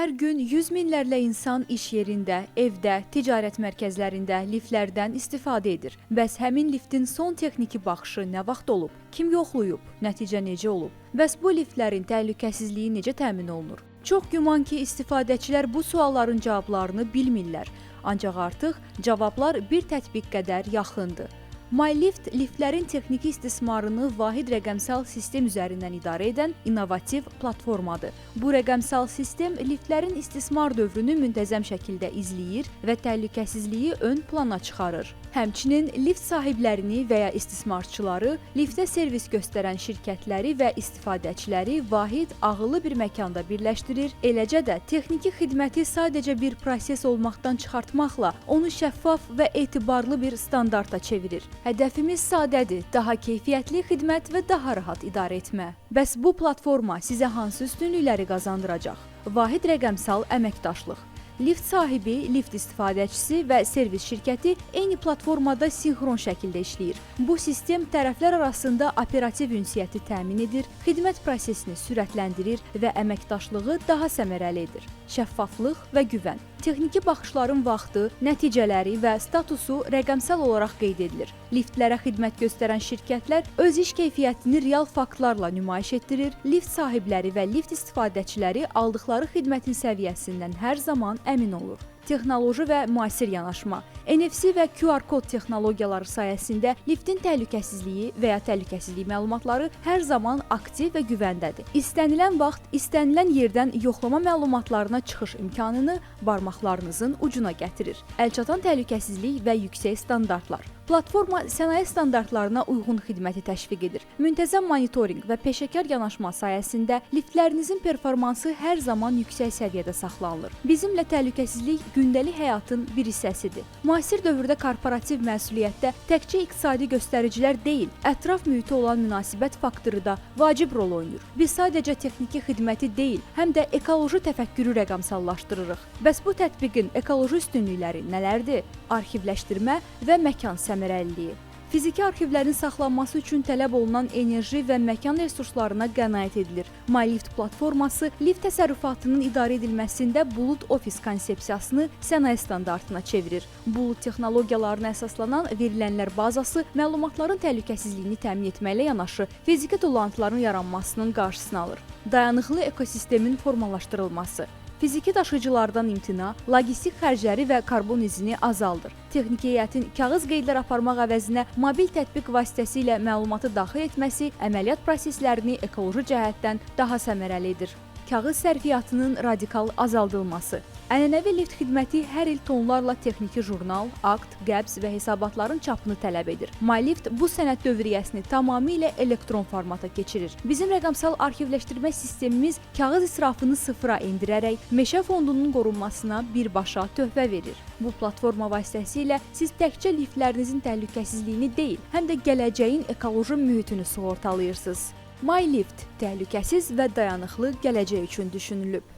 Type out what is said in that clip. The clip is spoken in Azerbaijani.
Hər gün yüz minlərlə insan iş yerində, evdə, ticarət mərkəzlərində liftlərdən istifadə edir. Bəs həmin liftin son texniki baxışı nə vaxt olub? Kim yoxlayıb? Nəticə necə olub? Bəs bu liftlərin təhlükəsizliyi necə təmin olunur? Çox güman ki, istifadəçilər bu sualların cavablarını bilmirlər. Ancaq artıq cavablar bir tətbiq qədər yaxındır. MyLift liftlərin texniki istismarını vahid rəqəmsal sistem üzərindən idarə edən innovativ platformadır. Bu rəqəmsal sistem liftlərin istismar dövrünü müntəzəm şəkildə izləyir və təhlükəsizliyi ön plana çıxarır. Həmçinin lift sahiblərini və ya istismarçıları, liftə servis göstərən şirkətləri və istifadəçiləri vahid, ağıllı bir məkanda birləşdirir, eləcə də texniki xidməti sadəcə bir proses olmaqdan çıxartmaqla onu şəffaf və etibarlı bir standarta çevirir. Hədəfimiz sadədir, daha keyfiyyətli xidmət və daha rahat idarə etmə. Bəs bu platforma sizə hansı üstünlükləri qazandıracaq? Vahid rəqəmsal əməkdaşlıq. Lift sahibi, lift istifadəçisi və servis şirkəti eyni platformada sinxron şəkildə işləyir. Bu sistem tərəflər arasında operativ ünsiyyəti təmin edir, xidmət prosesini sürətləndirir və əməkdaşlığı daha səmərəli edir. Şəffaflıq və güvən. Texniki baxışların vaxtı, nəticələri və statusu rəqəmsal olaraq qeyd edilir. Liftlərə xidmət göstərən şirkətlər öz iş keyfiyyətini real faktlarla nümayiş etdirir. Lift sahibləri və lift istifadəçiləri aldıqları xidmətin səviyyəsindən hər zaman əmin olur. Texnoloji və müasir yanaşma. NFC və QR kod texnologiyaları sayəsində liftin təhlükəsizliyi və ya təhlükəsizlik məlumatları hər zaman aktiv və güvəndədir. İstənilən vaxt, istənilən yerdən yoxlama məlumatlarına çıxış imkanını barmaqlarınızın ucuna gətirir. Əlçatan təhlükəsizlik və yüksək standartlar. Platforma sənaye standartlarına uyğun xidməti təşviq edir. Müntəzəm monitorinq və peşəkar yanaşma sayəsində liftlərinizin performansı hər zaman yüksək səviyyədə saxlanılır. Bizimlə təhlükəsizlik gündəlik həyatın bir hissəsidir. Müasir dövrdə korporativ məsuliyyətdə təkcə iqtisadi göstəricilər deyil, ətraf mühitə olan münasibət faktoru da vacib rol oynayır. Biz sadəcə texniki xidməti deyil, həm də ekoloji təfəkkürü rəqəmsallaşdırırıq. Bəs bu tətbiqin ekoloji üstünlükləri nələrdir? Arxivləşdirmə və məkan səmərəliliyi. Fiziki arxivlərin saxlanması üçün tələb olunan enerji və məkan resurslarına qənaət edilir. MyLift platforması lift təsərrüfatının idarə edilməsində bulut ofis konsepsiyasını sənaye standartına çevirir. Bulut texnologiyalarına əsaslanan verilənlər bazası məlumatların təhlükəsizliyini təmin etməklə yanaşı, fiziki dolantıların yaranmasının qarşısını alır. Dayanıqlı ekosistemin formalaşdırılması. Fiziki daşıyıcılardan imtina, logistik xərcləri və karbon izini azaldır. Texniki heyətin kağız qeydlər aparmaq əvəzinə mobil tətbiq vasitəsilə məlumatı daxil etməsi əməliyyat proseslərini ekoloji cəhətdən daha səmərəli edir. Kağız sərfiyyatının radikal azaldılması. Ənənəvi lift xidməti hər il tonlarla texniki jurnal, akt, qəbz və hesabatların çapını tələb edir. MyLift bu sənəd dövriyyəsini tamamilə elektron formata keçirir. Bizim rəqəmsal arxivləşdirmə sistemimiz kağız israfını sıfıra endirərək meşə fondunun qorunmasına birbaşa töhfə verir. Bu platforma vasitəsilə siz təkcə liftlərinizin təhlükəsizliyini deyil, həm də gələcəyin ekoloji mühitini sığortalayırsınız. MyLift təhlükəsiz və dayanıqlı gələcək üçün düşünülüb.